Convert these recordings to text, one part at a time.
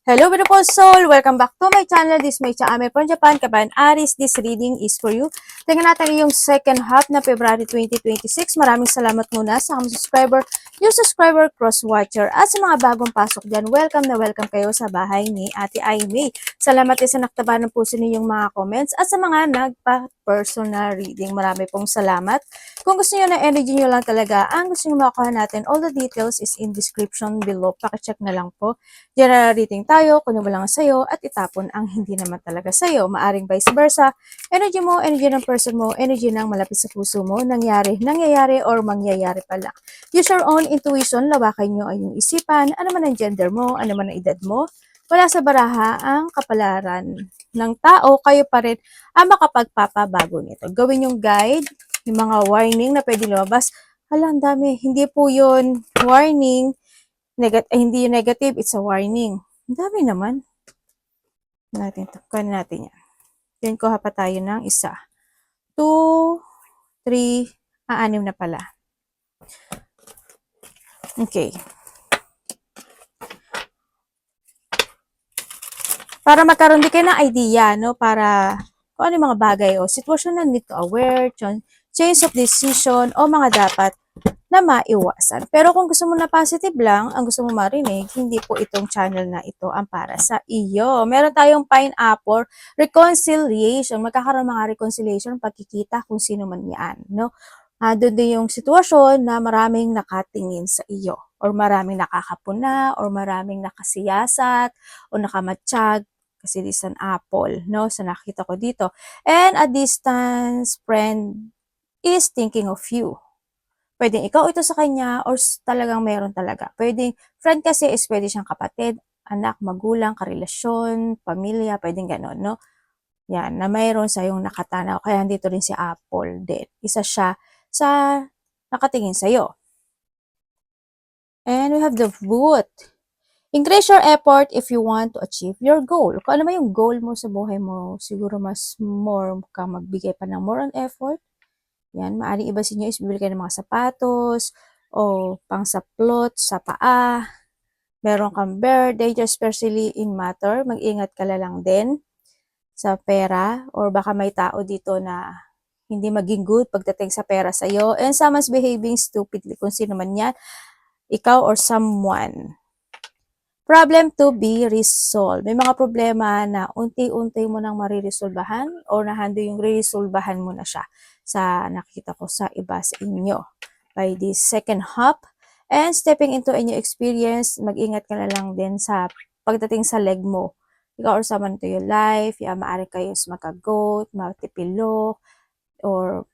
Hello beautiful soul! Welcome back to my channel. This is my channel from Japan, Kaban Aris. This reading is for you. Tingnan natin yung second half na February 2026. Maraming salamat muna sa mga subscriber, yung subscriber cross-watcher. At sa mga bagong pasok dyan, welcome na welcome kayo sa bahay ni Ate Aimee. Salamat din sa naktaba ng puso ninyong mga comments at sa mga nagpa-personal reading. Marami pong salamat. Kung gusto niyo na energy nyo lang talaga, ang gusto niyo makuha natin, all the details is in description below. Pakicheck na lang po. General reading tayo, kunin mo lang sa'yo at itapon ang hindi naman talaga sa'yo. Maaring vice versa. Energy mo, energy ng person mo, energy ng malapit sa puso mo, nangyayari or mangyayari pala. Use your own intuition, lawakan nyo ay yung isipan, ano man ang gender mo, ano man ang edad mo. Wala sa baraha ang kapalaran ng tao, kayo pa rin ang makapagpapabago nito. Gawin yung guide, yung mga warning na pwede lumabas. Hala, ang dami. Hindi po yun warning. Hindi yung negative, it's a warning. Ang dami naman. Kunin natin yan. Then, kuha pa tayo ng isa. 2, 3, 6 na pala. Okay. Para magkaroon din kayo ng idea, no? Para kung ano yung mga bagay o sitwasyon na need to aware, change of decision, o mga dapat na maiwasan. Pero kung gusto mo na positive lang, ang gusto mo marinig, hindi po itong channel na ito ang para sa iyo. Meron tayong pineapple, reconciliation. Magkakaroon mga reconciliation, pagkikita kung sino man yan. No? Doon din yung sitwasyon na maraming nakatingin sa iyo or maraming nakakapuna or maraming nakasiyasat o nakamatsyag kasi this an apple, no? So nakita ko dito. And a distance friend is thinking of you. Pwedeng ikaw ito sa kanya or talagang meron talaga. Pwedeng, friend kasi is pwede siyang kapatid, anak, magulang, karelasyon, pamilya, pwedeng gano'n, no? Yan, na mayroon sa yung nakatanaw. Kaya dito rin si Apple din. Isa siya sa nakatingin sa'yo. And we have the boot. Increase your effort if you want to achieve your goal. Kung ano man yung goal mo sa buhay mo, siguro mas more ka magbigay pa ng more on effort. Yan, maaaring iba sa inyo is bibili kayo ng mga sapatos o pang saplot sa paa. Meron kang birthday, especially in matter. Mag-ingat ka lang din sa pera or baka may tao dito na hindi maging good pagdating sa pera sa'yo. And someone's behaving stupidly kung sino man yan, ikaw or someone. Problem to be resolved. May mga problema na unti-unti mo nang mariresolbahan or nahando yung resolbahan mo na siya sa nakita ko sa iba sa inyo. By this second half and stepping into a new experience, mag-ingat ka na lang din sa pagdating sa leg mo. Ikaw or someone to your life, maaari kayo makagot, matipilok, or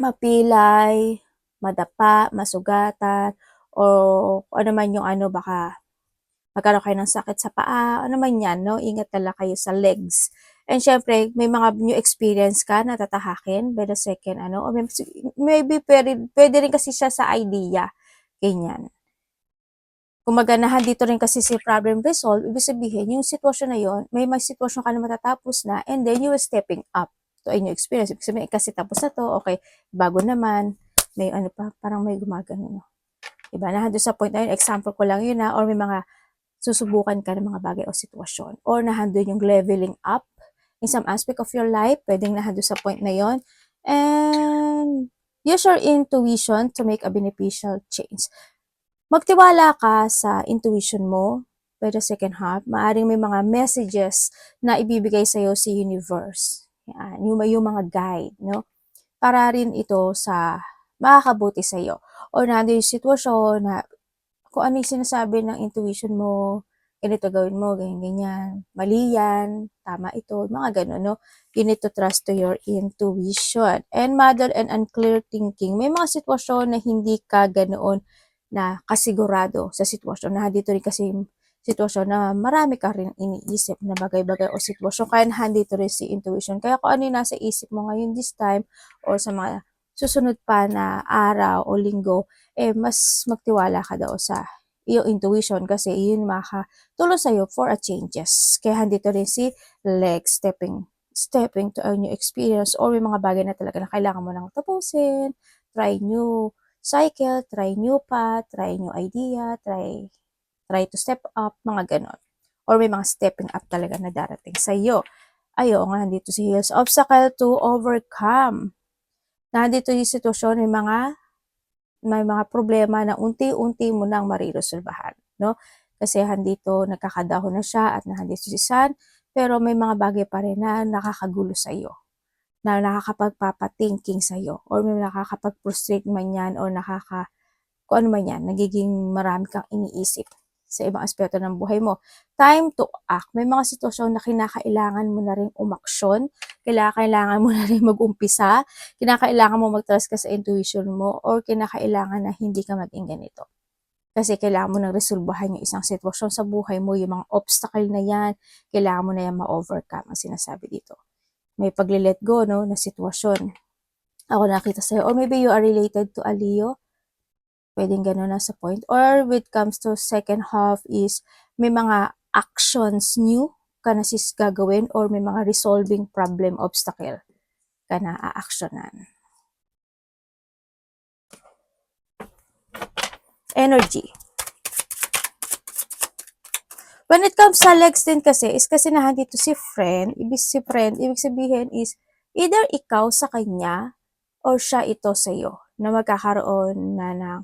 mapilay, madapa, masugatan, o ano man yung ano baka magkaroon kayo ng sakit sa paa, ano man yan, no? Ingat talaga kayo sa legs. And syempre, may mga new experience ka na tatahakin by the second, ano, o maybe pwede rin kasi siya sa idea. Ganyan. Kung maganahan dito rin kasi si problem resolve, ibig sabihin, yung sitwasyon na yon, may sitwasyon ka na matatapos na, and then you are stepping up to a new experience. Ibig sabihin, kasi tapos na to, okay, bago naman, may ano pa, parang may gumagano, no? Diba? Nahando sa point na yun, example ko lang yun na, or may mga susubukan ka ng mga bagay o sitwasyon. Or nahandun yung leveling up in some aspect of your life. Pwedeng nahandun sa point na yon. And use your intuition to make a beneficial change. Magtiwala ka sa intuition mo by the second half. Maaring may mga messages na ibibigay sa'yo si universe. Yan, yung mga guide, no? Para rin ito sa makakabuti sa'yo. Or nandun yung sitwasyon na kung ano yung sinasabi ng intuition mo, ganito gawin mo, ganyan, mali yan, tama ito, mga ganun, no? You need to trust to your intuition. And muddled and unclear thinking. May mga sitwasyon na hindi ka ganoon na kasigurado sa sitwasyon. Na dito rin kasi sitwasyon na marami ka rin iniisip na bagay-bagay o sitwasyon. Kaya nandito rin si intuition. Kaya kung ano yung nasa isip mo ngayon this time or sa mga susunod pa na araw o linggo, mas magtiwala ka daw sa iyong intuition kasi yun makatulong sa'yo for a changes. Kaya handito rin si leg stepping to a new experience or may mga bagay na talaga na kailangan mo nang tapusin, try new cycle, try new path, try new idea, try to step up, mga ganon. or may mga stepping up talaga na darating sa'yo. Ayo nga, nandito si Heels. Obstacle to overcome. Nandito yung sitwasyon, may mga problema na unti-unti mo nang mariresolbahan, no? Kasi handito nagkakadahon na siya at nandito si Sun, pero may mga bagay pa rin na nakakagulo sa iyo, na nakakapagpapatinking sa iyo, or may nakakapag-frustrate man yan, or kung ano man yan, nagiging marami kang iniisip sa ibang aspeto ng buhay mo. Time to act. May mga sitwasyon na kinakailangan mo na rin umaksyon, kailangan mo na rin mag-umpisa, kinakailangan mo mag-trust ka sa intuition mo, or kinakailangan na hindi ka maging ganito. Kasi kailangan mo nang resolbahan yung isang sitwasyon sa buhay mo, yung mga obstacle na yan, kailangan mo na yan ma-overcome, ang sinasabi dito. May pagle-let go, no, na sitwasyon. Ako nakita sa'yo, or maybe you are related to a Leo, pwedeng gano'n na sa point. Or when it comes to second half is may mga actions new ka na gagawin, or may mga resolving problem obstacle ka na a-actionan. Energy. When it comes sa legs din kasi, is kasi nandito si friend, ibig sabihin is either ikaw sa kanya, or siya ito sa'yo, na magkakaroon na ng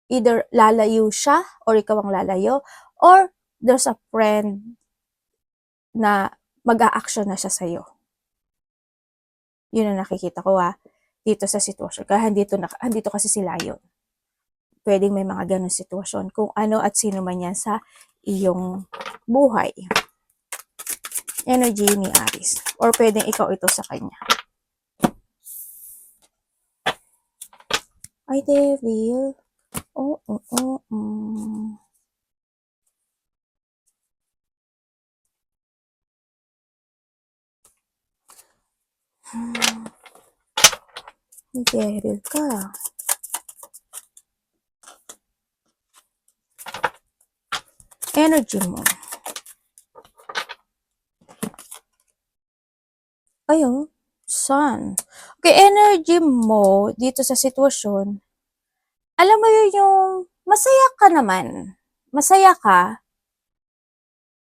either lalayo siya or ikaw ang lalayo, or there's a friend na mag-a-action na siya sa'yo. Yun ang nakikita ko dito sa sitwasyon. Kaya andito kasi sila yun. Pwedeng may mga ganun sitwasyon kung ano at sino man yan sa iyong buhay. Energy ni Aries. Or pwedeng ikaw ito sa kanya. Ay, Devil. Devil ka. Energy mo. Ayun, Sun. Okay, energy mo dito sa sitwasyon, alam mo yun, yung masaya ka naman. Masaya ka,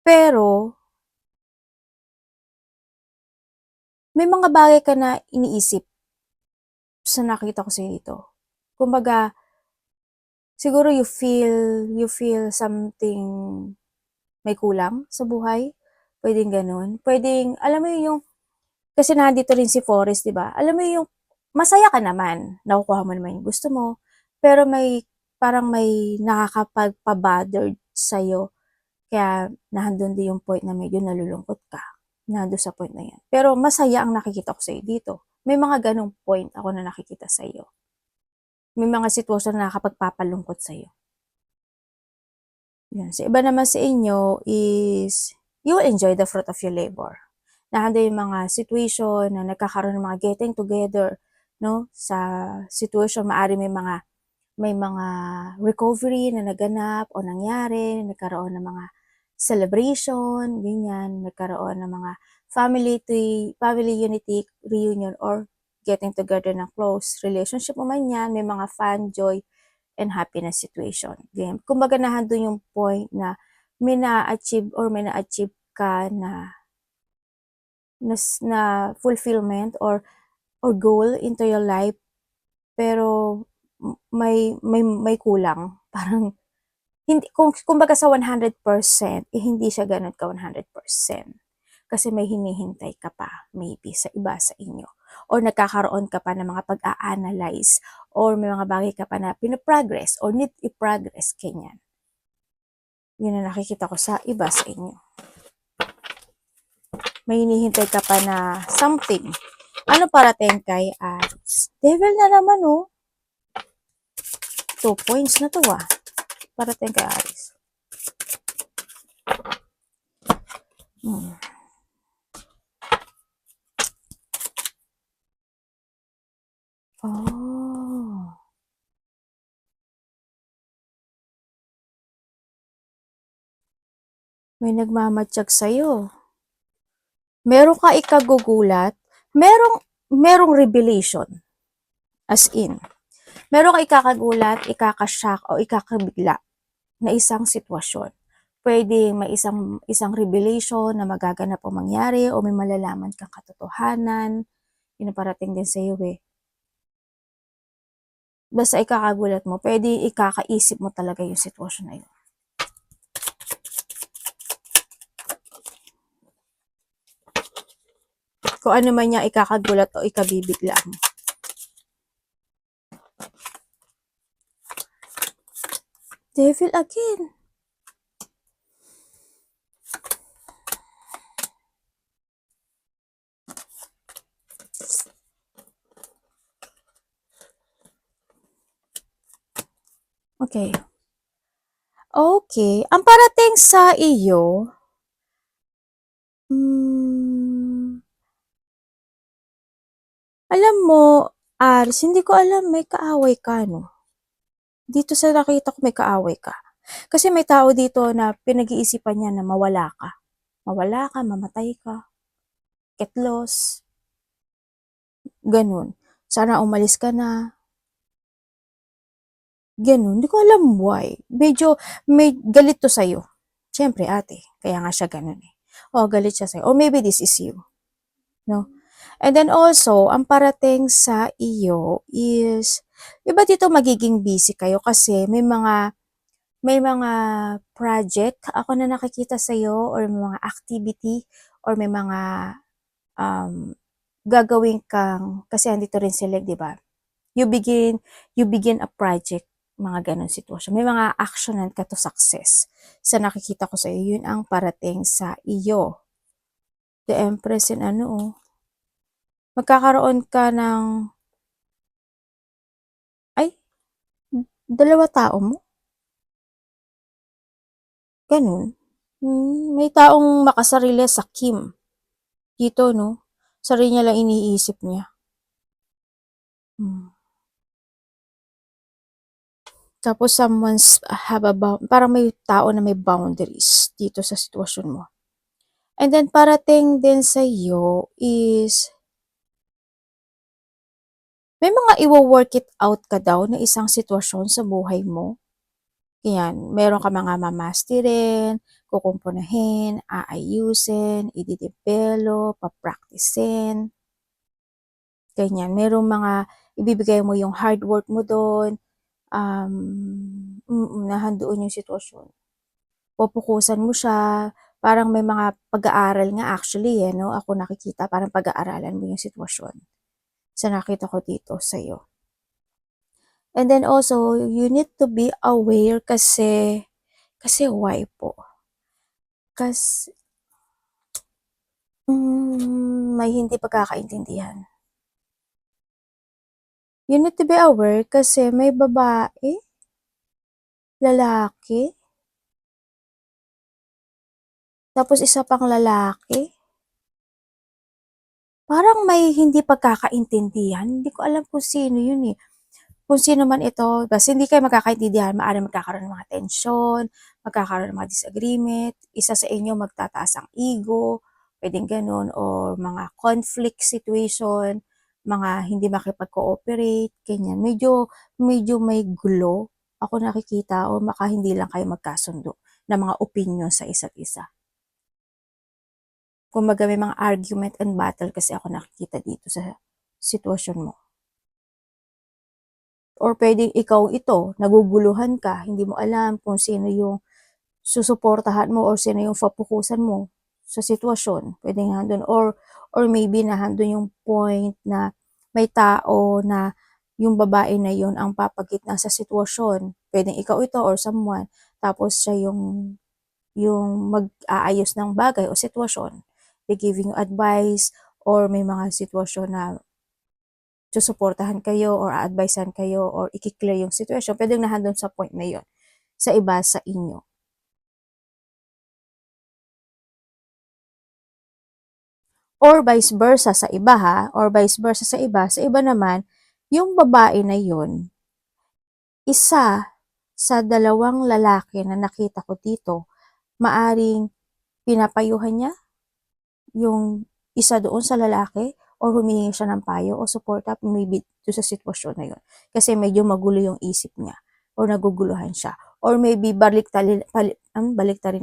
pero may mga bagay ka na iniisip sa nakita ko sa dito. Kumbaga, siguro you feel something may kulang sa buhay. Pwedeng ganun. Pwedeng, alam mo yung, kasi nandito rin si Forest, di ba? Alam mo yung, masaya ka naman. Nakukuha mo naman yung gusto mo. Pero parang may nakakapagpa-bothered sa'yo. Kaya, nandun din yung point na medyo nalulungkot ka. Nandun sa point na yan. Pero masaya ang nakikita ko sa'yo dito. May mga ganong point ako na nakikita sa'yo. May mga sitwasyon na nakakapagpapalungkot sa'yo. Yan. Sa iba naman sa inyo is, you will enjoy the fruit of your labor. Nahanda yung mga situation na nagkakaroon ng mga getting together, no? Sa situation, maari may mga recovery na naganap o nangyari, nagkaroon ng mga celebration, ganyan, nagkaroon ng mga family unity reunion, or getting together ng close relationship mo man yan, may mga fun, joy, and happiness situation. Ganyan. Kumbaga nandun yung point na may na-achieve ka na fulfillment or goal into your life, pero may kulang. Parang hindi, kumbaga sa 100%, hindi siya ganun ka 100%. Kasi may hinihintay ka pa, maybe, sa iba sa inyo. Or nagkakaroon ka pa ng mga pag-a-analyze, or may mga bagay ka pa na pinaprogress, or need i-progress, ganyan. Yun ang nakikita ko sa iba sa inyo. May hinihintay ka pa na something. Ano parating kay Aries? Devil na naman, 2 points na to, parating kay Aries. May nagmamatiyag sa'yo. Meron ka ikagugulat, merong revelation. As in, meron ka ikakagulat, ikakashock, o ikakabigla na isang sitwasyon. Puwedeng may isang revelation na magaganap o mangyari o may malalaman kang katotohanan, yun ang parating din sa'yo, eh. Basta ikakagulat mo, puwedeng ikakaisip mo talaga yung sitwasyon na yun. Kung ano man yung ikakagulat o ikabibigla mo. Devil again. Okay. Okay, ang parating sa iyo, alam mo, Aris, hindi ko alam may kaaway ka 'no? Dito sa nakita ko may kaaway ka. Kasi may tao dito na pinag-iisipan niya na mawala ka. Mawala ka, mamatay ka, get lost, gano'n. Sana umalis ka na, gano'n. Hindi ko alam why. Medyo may galit 'to sa'yo. Siyempre ate, kaya nga siya gano'n, eh. Oo, galit siya sa'yo or maybe this is you, 'no? And then also, ang parating sa iyo is, iba dito magiging busy kayo kasi may mga project ako na nakikita sa'yo or may mga activity or may mga um, gagawin kang, kasi andito rin sila, di ba? You begin a project, mga ganun sitwasyon. May mga actionan ka to success. Sa nakikita ko sa'yo, yun ang parating sa iyo. The Empress in ano, oh. Magkakaroon ka ng, ay, dalawa tao mo? Ganun. May taong makasarili sa Kim. Dito, no? Sarili niya lang iniisip niya. Tapos parang may tao na may boundaries dito sa sitwasyon mo. And then parating din sa iyo is may mga iwo-work it out ka daw na isang sitwasyon sa buhay mo. Yan, meron ka mga mamasterin, kukumpunahin, aayusin, i-develop, papraktisin, ganyan. Merong mga ibibigay mo yung hard work mo doon, nahandoon yung sitwasyon. Pupukusan mo siya, parang may mga pag-aaral nga actually, eh, no? Ako nakikita, parang pag-aaralan mo yung sitwasyon. Sa nakita ko dito sa'yo. And then also, you need to be aware kasi why po? Kasi, may hindi pagkakaintindihan. You need to be aware kasi may babae, lalaki, tapos isa pang lalaki. Parang may hindi pagkakaintindihan. Hindi ko alam kung sino yun, eh. Kung sino man ito, basta hindi kayo magkakaintindihan, maaaring magkakaroon ng mga tensyon, magkakaroon ng mga disagreement, isa sa inyo magtataas ang ego, pwedeng ganun, or mga conflict situation, mga hindi makipag-cooperate, ganyan. Medyo may gulo ako nakikita o maka hindi lang kayo magkasundo ng mga opinion sa isa't isa. Kumbaga may mga argument and battle kasi ako nakikita dito sa sitwasyon mo. Or pwedeng ikaw ito, naguguluhan ka, hindi mo alam kung sino yung susuportahan mo or sino yung papukusan mo sa sitwasyon. Pwedeng handun or maybe nahandun yung point na may tao na yung babae na yun ang papagitna sa sitwasyon. Pwedeng ikaw ito or someone. Tapos siya yung mag-aayos ng bagay o sitwasyon. They giving you advice or may mga sitwasyon na susuportahan kayo or a-advisean kayo or i-clear yung situation, pwedeng nahandun sa point na yun, sa iba sa inyo. Or vice versa sa iba ha, or vice versa sa iba naman, yung babae na yun, isa sa dalawang lalaki na nakita ko dito, maaring pinapayuhan niya yung isa doon sa lalaki or humingi siya ng payo o suporta maybe doon sa sitwasyon na yun. Kasi medyo magulo yung isip niya or naguguluhan siya or maybe baliktarin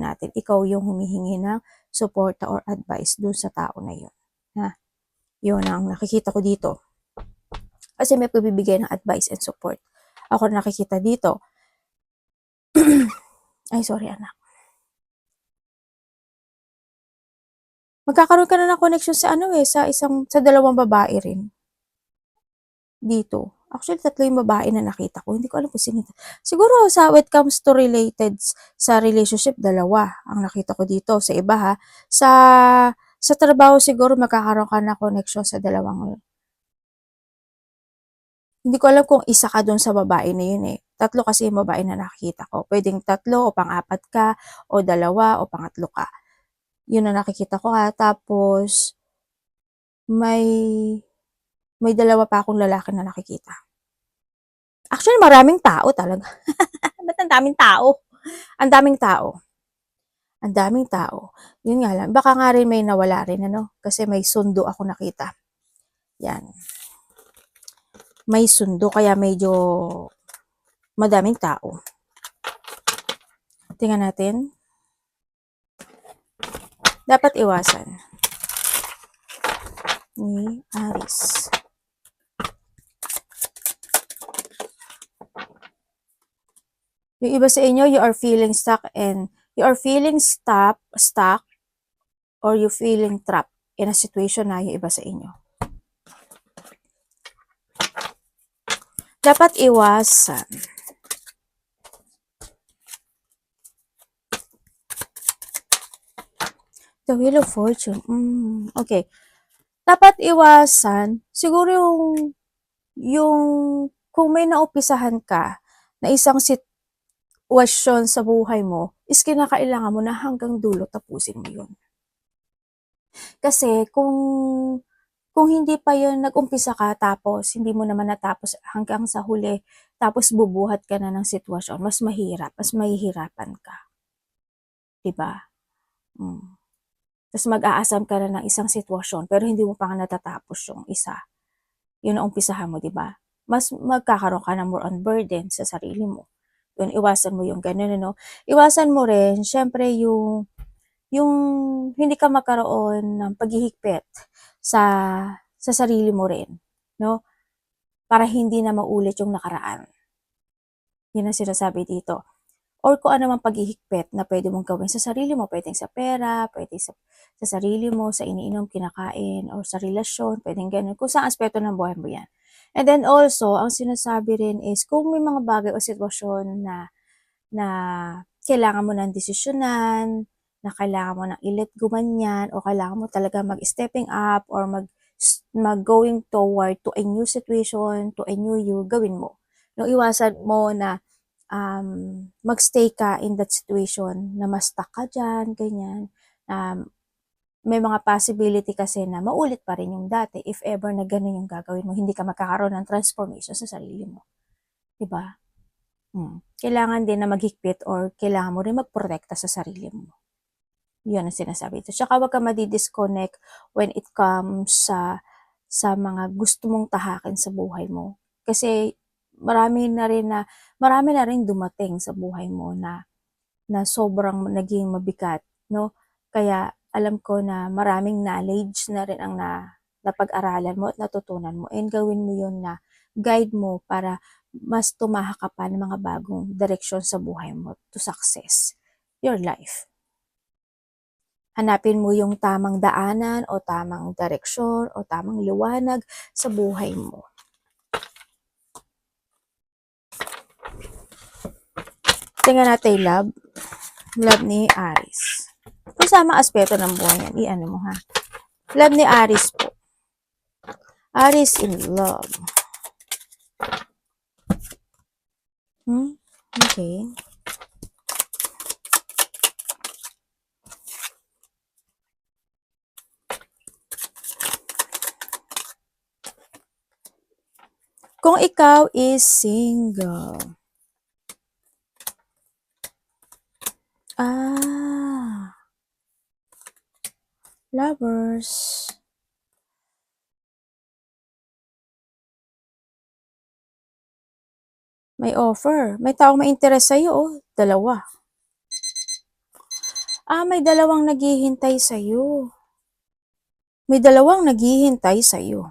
natin, ikaw yung humihingi ng suporta or advice dun sa tao na yun. Ha? Yun ang nakikita ko dito. Kasi may pagbibigay ng advice and support. Ako nakikita dito. Ay, sorry anak. Magkakaroon ka na ng connection sa sa dalawang babae rin. Dito. Actually, 3 yung babae na nakita ko. Hindi ko alam kung sino. Siguro when it comes to related sa relationship, 2 ang nakita ko dito. Sa iba ha. Sa trabaho siguro magkakaroon ka na connection sa dalawang. Hindi ko alam kung isa ka dun sa babae na yun eh. 3 kasi yung babae na nakikita ko. Pwedeng 3 o pang-4 ka o 2 o pang-3 ka. Yun ang nakikita ko ha. Tapos, may 2 pa akong lalaki na nakikita. Actually, maraming tao talaga. Ba't ang daming tao? Ang daming tao. Ang daming tao. Yun nga lang. Baka nga rin may nawala rin, ano? Kasi may sundo ako nakita. Yan. May sundo, kaya medyo madaming tao. Tingnan natin. Dapat iwasan. Ni Aries. Yung iba sa inyo, you are feeling stuck or you feeling trapped in a situation na yung iba sa inyo. Dapat iwasan. The Wheel of Fortune. Okay. Dapat iwasan, siguro yung kung may naumpisahan ka na isang sitwasyon sa buhay mo, is kinakailangan mo na hanggang dulo tapusin mo yun. Kasi kung hindi pa yun nag-umpisa ka tapos hindi mo naman natapos hanggang sa huli, tapos bubuhat ka na ng sitwasyon, mas mahihirapan ka. Diba? Tapos mag-aasam ka na ng isang sitwasyon pero hindi mo pa nga natatapos yung isa. Yun ang umpisahan mo, diba? Mas magkakaroon ka ng more on burden sa sarili mo. Yun, iwasan mo yung ganun, no? Iwasan mo rin, syempre, yung hindi ka magkaroon ng paghihigpit sa sarili mo rin, no? Para hindi na maulit yung nakaraan. Yun ang sinasabi dito. Or kung ano mang paghihigpit na pwede mong gawin sa sarili mo, pwedeng sa pera, pwede sa sarili mo, sa iniinom, kinakain, or sa relasyon, pwedeng ganun. Kung saan aspeto ng buhay mo yan. And then also, ang sinasabi rin is, kung may mga bagay o sitwasyon na kailangan mo ng desisyonan, na kailangan mo ng i-let go man yan, o kailangan mo talaga mag-stepping up, or mag-going toward to a new situation, to a new you, gawin mo. No, iwasan mo na magstay ka in that situation na ma-stuck ka dyan, ganyan. May mga possibility kasi na maulit pa rin yung dati if ever na ganun yung gagawin mo, hindi ka makakaroon ng transformation sa sarili mo. Diba? Kailangan din na maghigpit or kailangan mo rin magprotekta sa sarili mo. Yun ang sinasabi ito. Tsaka wag ka madi-disconnect when it comes sa mga gusto mong tahakin sa buhay mo. Kasi marami na rin dumating sa buhay mo na sobrang naging mabigat, no? Kaya alam ko na maraming knowledge na rin ang napag-aralan mo at natutunan mo, and gawin mo yun na guide mo para mas tumahak ka pa ng mga bagong direksyon sa buhay mo to success your life. Hanapin mo yung tamang daanan o tamang direksyon o tamang liwanag sa buhay mo. Tingnan natin love ni Aries. Kung sa mga aspeto ng buhay yan, i-ano mo ha. Love ni Aries po. Aries in love. Okay. Kung ikaw is single. Lovers. May offer. May taong may interes sa'yo, oh. Dalawa. May dalawang naghihintay sa'yo. May dalawang naghihintay sa'yo.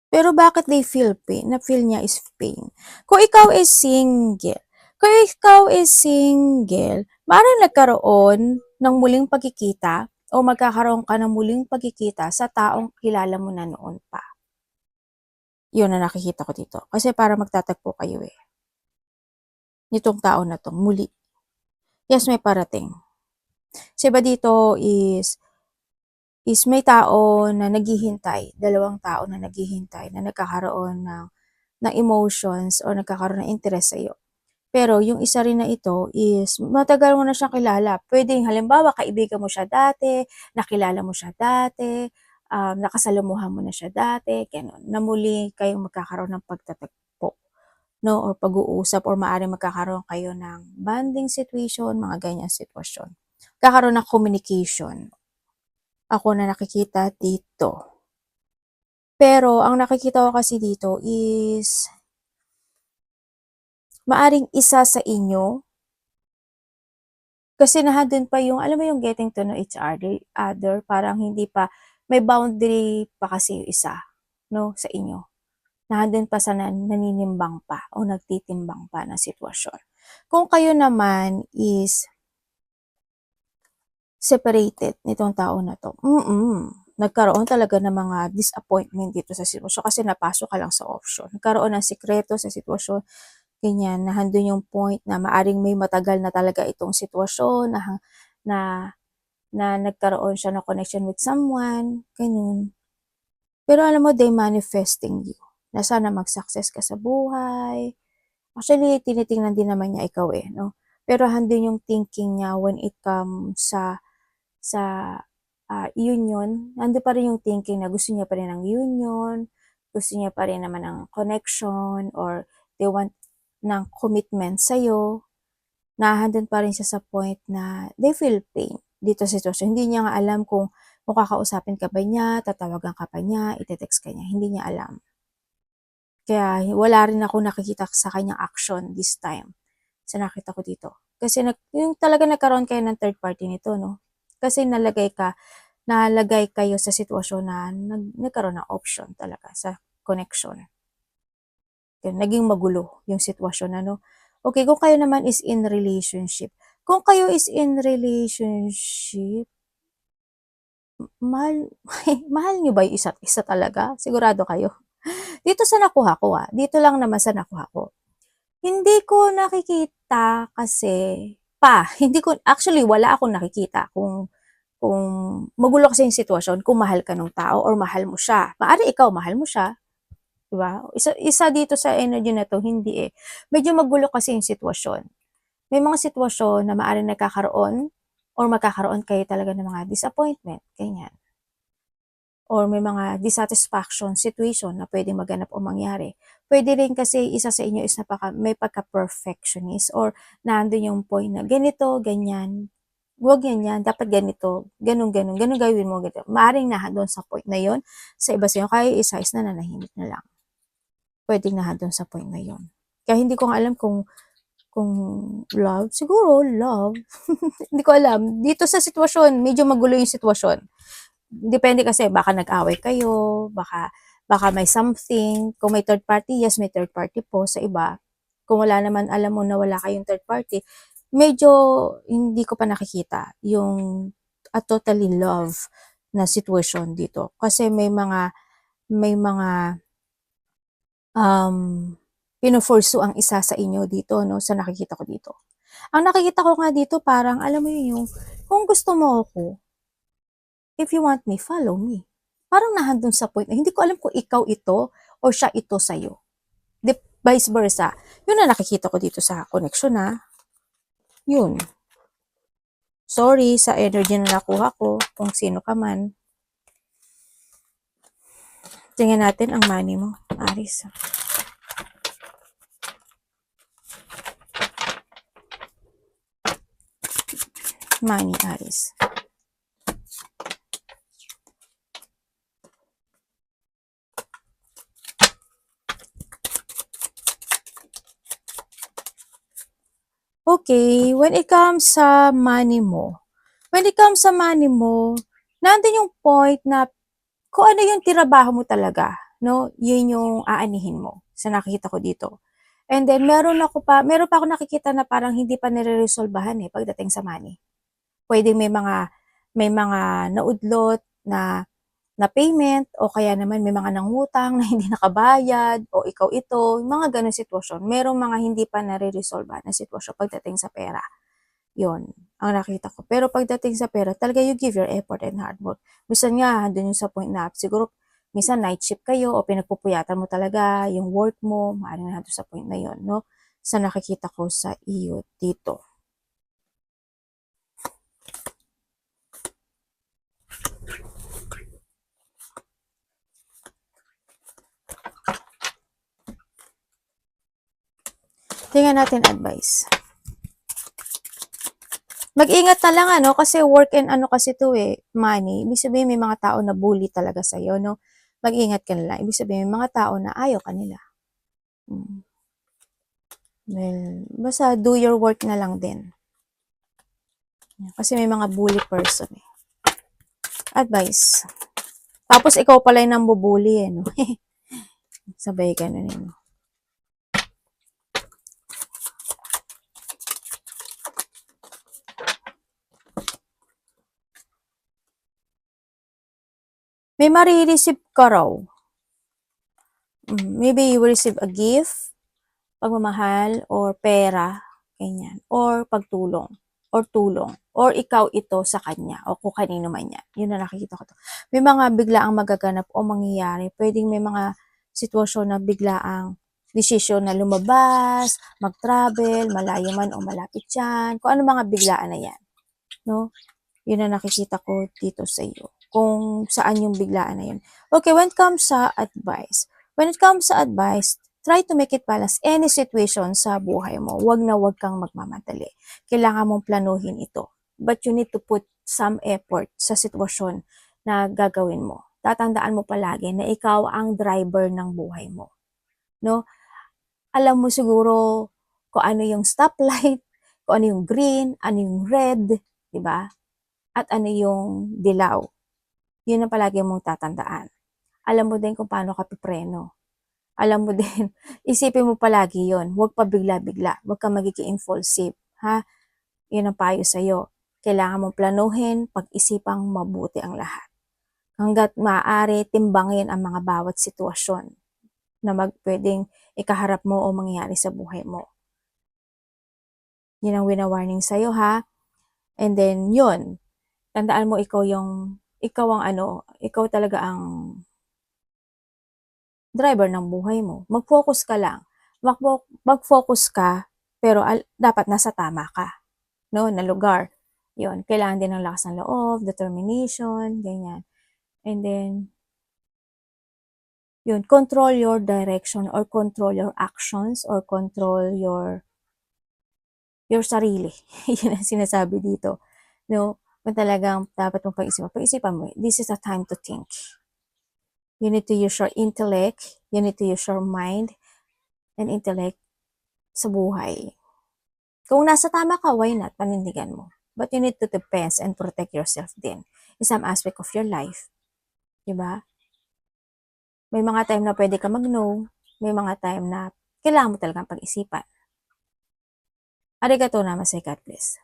Pero bakit they feel pain? Na-feel niya is pain. Kung ikaw is single, maaaring nagkaroon ng muling pagkikita o magkakaroon ka ng muling pagkikita sa taong kilala mo na noon pa. Yun na nakikita ko dito. Kasi para magtatagpo kayo eh. Nitong tao na to, muli. Yes, may parating. Kasi ba dito is may tao na naghihintay, dalawang tao na naghihintay na nagkakaroon ng emotions o nagkakaroon ng interest sa'yo. Pero yung isa rin na ito is matagal mo na siyang kilala. Pwedeng halimbawa kaibigan mo siya dati, nakilala mo siya dati, nakasalamuhan mo na siya dati, ganun. Na muli kayong magkakaroon ng pagtatagpo, no? Or pag-uusap or maaaring magkakaroon kayo ng bonding situation, mga ganyan sitwasyon. Kakaroon ng communication. Ako na nakikita dito. Pero ang nakikita ko kasi dito is maaring isa sa inyo kasi nandun pa yung, alam mo yung getting to know each other, parang hindi pa, may boundary pa kasi yung isa, no, sa inyo. Nandun pa sa naninimbang pa o nagtitimbang pa na sitwasyon. Kung kayo naman is separated nitong tao na to, nagkaroon talaga ng mga disappointment dito sa sitwasyon kasi napasok ka lang sa option. Nagkaroon ng sikreto sa sitwasyon, ganyan, na handun yung point na maaring may matagal na talaga itong sitwasyon na na nagkaroon siya ng connection with someone, ganun. Pero alam mo, they manifesting you na sana mag-success ka sa buhay. Actually, tinitingnan din naman niya ikaw eh, no? Pero handun yung thinking niya when it comes sa union, nandun pa rin yung thinking na gusto niya pa rin ng union, gusto niya pa rin naman ng connection, or they want ng commitment sa'yo, nahandun pa rin siya sa point na they feel pain dito sa sitwasyon. Hindi niya nga alam kung kakausapin ka ba niya, tatawagan ka pa niya, ite-text ka niya, hindi niya alam. Kaya wala rin ako nakikita sa kanyang action this time sa nakita ko dito. Kasi yung talaga nagkaroon kayo ng third party nito, no? Kasi nalagay kayo sa sitwasyon na nagkaroon ng option talaga sa connection. Naging magulo yung sitwasyon, ano? Okay, kung kayo naman is in relationship. Kung kayo is in relationship, mahal, mahal nyo ba yung isa't isa talaga? Sigurado kayo? Dito sa nakuha ko dito lang naman sa nakuha ko. Hindi ko nakikita kasi hindi ko, actually wala akong nakikita kung magulo kasi yung sitwasyon, kung mahal ka ng tao or mahal mo siya. Maaari ikaw, mahal mo siya. Diba? Isa dito sa energy na to, hindi eh. Medyo magulo kasi yung sitwasyon. May mga sitwasyon na maaaring nagkakaroon or magkakaroon kayo talaga ng mga disappointment, ganyan. Or may mga dissatisfaction situation na pwedeng maganap o mangyari. Pwede rin kasi isa sa inyo is may pagka-perfectionist or nandun yung point na ganito, ganyan, huwag yan, dapat ganito, ganun gawin mo, ganito. Maaaring doon sa point na yon sa iba sa inyo, kaya isa is nananahimik na lang. Pwedeng doon sa point na yon. Kaya hindi ko nga alam kung love, siguro love, hindi ko alam. Dito sa sitwasyon, medyo magulo yung sitwasyon. Depende kasi, baka nag-away kayo, baka may something. Kung may third party, yes, may third party po sa iba. Kung wala naman, alam mo na wala kayong third party, medyo hindi ko pa nakikita yung totally love na situation dito. Kasi may mga pino-force ang isa sa inyo dito, no, sa nakikita ko dito. Ang nakikita ko nga dito, parang, alam mo yung, kung gusto mo ako, if you want me, follow me. Parang nahandun sa point na hindi ko alam kung ikaw ito or siya ito sa'yo. Vice versa. Yun na nakikita ko dito sa connection Yun. Sorry sa energy na nakuha ko, kung sino ka man. Tingnan natin ang money mo, Aris. Money, Aris. Okay, when it comes sa money mo, nandun yung point na kung ano yung trabaho mo talaga, 'no, yun yung aanihin mo, sa nakikita ko dito. And then meron pa akong nakikita na parang hindi pa nireresolbahan, eh, pagdating sa money. Puwedeng may mga naudlot na na payment o kaya naman may mga nangutang na hindi nakabayad o ikaw ito, yung mga gano'ng sitwasyon. Merong mga hindi pa nareresolba na sitwasyon pagdating sa pera. 'Yun, ang nakita ko. Pero pagdating sa pera talaga you give your effort and hard work. Minsan nga andun yung sa point na siguro minsan night shift kayo o pinagpupuyatan mo talaga yung work mo, maaaring nandun sa point na 'yun 'no, sa nakikita ko sa iyo dito. Tingnan natin advice. Mag-ingat na lang ano, kasi work and ano kasi 'to, eh, money. Ibig sabihin may mga tao na bully talaga sa'yo 'no. Mag-ingat ka na lang. Ibig sabihin may mga tao na ayaw ka nila. Mm. Well, basta do your work na lang din. Kasi may mga bully person, eh. Advice. Tapos ikaw pala yung nambubully, eh, 'no. Sabay gano'n, eh, 'no. May mare-receive ka raw. Maybe you will receive a gift, pagmamahal, or pera, ganyan, or pagtulong, or tulong, or ikaw ito sa kanya, o kung kanino man yan. Yun na nakikita ko to. May mga biglaang magaganap o mangyayari. Pwedeng may mga sitwasyon na biglaang desisyon na lumabas, mag-travel, malayo man o malapit yan. Kung ano mga biglaan na yan. No? Yun na nakikita ko dito sa iyo. Kung saan yung biglaan na yun. Okay, when it comes sa advice. When it comes sa advice, try to make it balance any situation sa buhay mo. Huwag na huwag kang magmamadali. Kailangan mong planuhin ito. But you need to put some effort sa sitwasyon na gagawin mo. Tatandaan mo palagi na ikaw ang driver ng buhay mo. No? Alam mo siguro kung ano yung stoplight, kung ano yung green, ano yung red, di ba? At ano yung dilaw. Yun ang palagi mong tatandaan. Alam mo din kung paano ka pipreno. Alam mo din, isipin mo palagi yon. Huwag pa bigla-bigla. Huwag ka magiging impulsive. Ha? Yun ang payo sa'yo. Kailangan mong planuhin, pag-isipang mabuti ang lahat. Hanggat maaari, timbangin ang mga bawat sitwasyon na pwedeng ikaharap mo o mangyayari sa buhay mo. Yun ang wina-warning sa'yo ha. And then, yun. Tandaan mo ikaw talaga ang driver ng buhay mo. Mag-focus ka lang. Mag-focus ka, pero dapat nasa tama ka, no, na lugar. Yun, kailangan din ng lakas ng loob, determination, ganyan. And then, yun, control your direction or control your actions or control your sarili. Yun ang sinasabi dito. No, kung talagang dapat mong pag-isipan mo, this is a time to think. You need to use your intellect, you need to use your mind and intellect sa buhay. Kung nasa tama ka, why not? Panindigan mo. But you need to defense and protect yourself din in some aspect of your life. Diba? May mga time na pwede ka mag-no, may mga time na kailangan mo talagang pag-isipan. Arigato namaste, God bless.